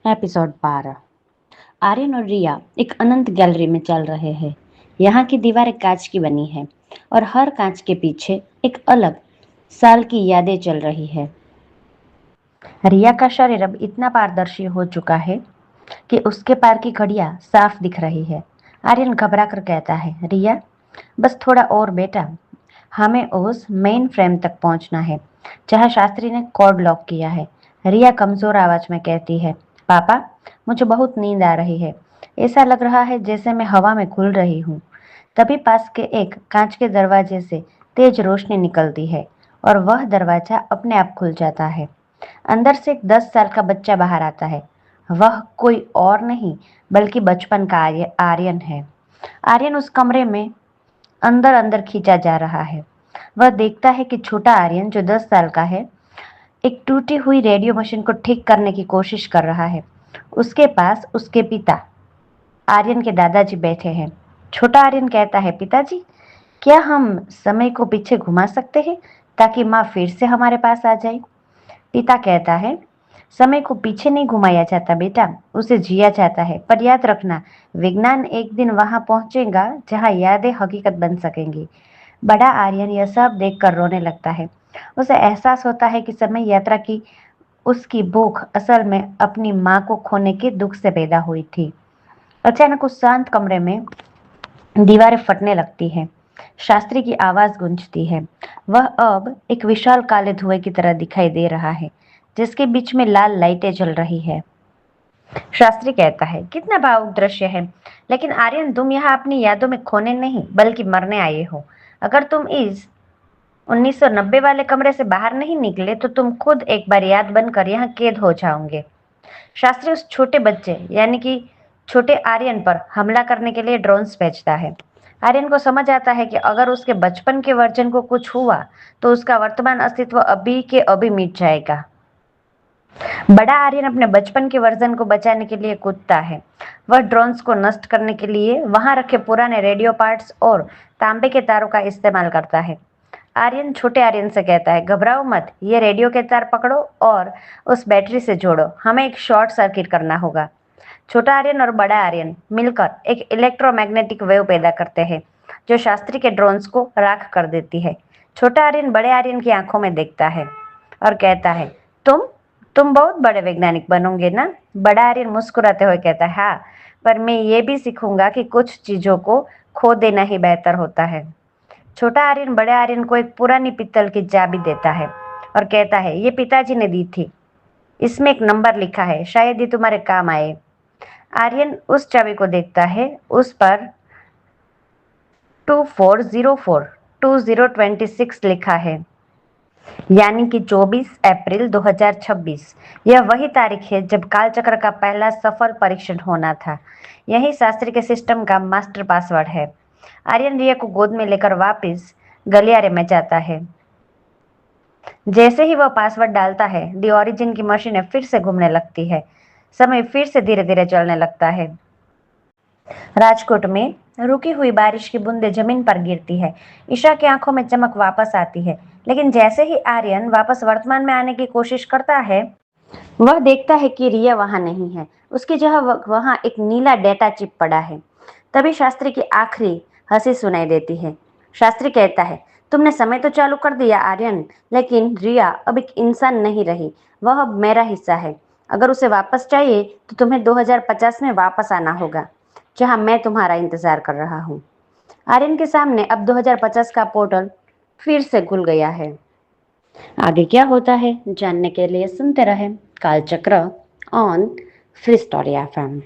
Episode 12। Aryan और रिया एक अनंत gallery में चल रहे हैं। यहाँ की दीवारें कांच की बनी है और हर कांच के पीछे एक अलग साल की यादें चल रही है। रिया का शरीर अब इतना पारदर्शी हो चुका है कि उसके पैर की घड़ियां साफ दिख रही है। आर्यन घबरा कर कहता है, रिया बस थोड़ा और बेटा, हमें उस मेन फ्रेम तक पहुंचना है जहां शास्त्री ने कोड लॉक किया है। रिया कमजोर आवाज में कहती है, पापा मुझे बहुत नींद आ रही है, ऐसा लग रहा है जैसे मैं हवा में घुल रही हूँ। तभी पास के एक कांच के दरवाजे से तेज रोशनी निकलती है और वह दरवाजा अपने आप खुल जाता है। अंदर से एक 10 साल का बच्चा बाहर आता है। वह कोई और नहीं बल्कि बचपन का आर्यन है। आर्यन उस कमरे में अंदर अंदर खींचा जा रहा है। वह देखता है कि छोटा आर्यन जो 10 साल का है एक टूटी हुई रेडियो मशीन को ठीक करने की कोशिश कर रहा है। उसके पास उसके पिता आर्यन के दादाजी बैठे हैं। छोटा आर्यन कहता है, पिताजी क्या हम समय को पीछे घुमा सकते हैं ताकि माँ फिर से हमारे पास आ जाए। पिता कहता है, समय को पीछे नहीं घुमाया जाता बेटा, उसे जिया जाता है। पर याद रखना, विज्ञान एक दिन वहां पहुंचेगा जहां यादें हकीकत बन सकेंगी। बड़ा आर्यन यह सब देखकर रोने लगता है। उसे एहसास होता है कि समय यात्रा की उसकी भूख असल में अपनी माँ को खोने के दुख से पैदा हुई थी। अचानक उस शांत कमरे में दीवारें फटने लगती हैं। शास्त्री की आवाज गूंजती है। वह अब एक विशाल काले धुएं की तरह दिखाई दे रहा है जिसके बीच में लाल लाइटें जल रही है। शास्त्री कहता है, कितना भावुक दृश्य है, लेकिन आर्यन तुम यहाँ अपनी यादों में खोने नहीं बल्कि मरने आए हो। अगर तुम इस 1990 वाले कमरे से बाहर नहीं निकले तो तुम खुद एक बार याद बनकर यहाँ कैद हो जाओगे। शास्त्री उस छोटे बच्चे यानी कि छोटे आर्यन पर हमला करने के लिए ड्रोन्स भेजता है। आर्यन को समझ आता है कि अगर उसके बचपन के वर्जन को कुछ हुआ तो उसका वर्तमान अस्तित्व अभी के अभी मिट जाएगा। बड़ा आर्यन अपने बचपन के वर्जन को बचाने के लिए कूदता है। वह ड्रोन्स को नष्ट करने के लिए वहां रखे पुराने रेडियो पार्ट्स और तांबे के तारों का इस्तेमाल करता है। आर्यन छोटे आर्यन से कहता है, घबराओ मत, ये रेडियो के तार पकड़ो और उस बैटरी से जोड़ो, हमें एक शॉर्ट सर्किट करना होगा। छोटा आर्यन और बड़ा आर्यन मिलकर एक इलेक्ट्रोमैग्नेटिक वेव पैदा करते हैं जो शास्त्री के ड्रोन्स को राख कर देती है। छोटा आर्यन बड़े आर्यन की आंखों में देखता है और कहता है, तुम बहुत बड़े वैज्ञानिक बनोगे ना। बड़ा आर्यन मुस्कुराते हुए कहता है, हाँ, पर मैं ये भी सीखूंगा कि कुछ चीजों को खो देना ही बेहतर होता है। छोटा आर्यन बड़े आर्यन को एक पुरानी पित्तल की चाबी देता है और कहता है, ये पिताजी ने दी थी, इसमें एक नंबर लिखा है, शायद ये तुम्हारे काम आए। आर्यन उस चाबी को देखता है, उस पर 2404 2026 लिखा है, यानी कि 24 अप्रैल 2026। यह वही तारीख है जब कालचक्र का पहला सफल परीक्षण होना था। यही शास्त्री के सिस्टम का मास्टर पासवर्ड है। आर्यन रिया को गोद में लेकर वापस गलियारे में जाता है। जैसे ही वह पासवर्ड डालता है, दी ओरिजिन की मशीनें फिर से घूमने लगती है। समय फिर से धीरे धीरे चलने लगता है। राजकोट में रुकी हुई बारिश की बूंदें जमीन पर गिरती है। ईशा की आंखों में चमक वापस आती है, लेकिन जैसे ही आर्यन वापस वर्तमान में आने की कोशिश करता है, वह देखता है कि रिया वहां नहीं है। उसकी जगह वहां एक नीला डेटा चिप पड़ा है। तभी शास्त्री की आखिरी हंसी सुनाई देती है। शास्त्री कहता है, तुमने समय तो चालू कर दिया आर्यन, लेकिन रिया अब एक इंसान नहीं रही, वह अब मेरा हिस्सा है। अगर उसे वापस चाहिए तो तुम्हें 2050 में वापस आना होगा, जहां मैं तुम्हारा इंतजार कर रहा हूँ। आर्यन के सामने अब 2050 का पोर्टल फिर से खुल गया है। आगे क्या होता है जानने के लिए सुनते रहें कालचक्र ऑन फ्री स्टोरी एफएम।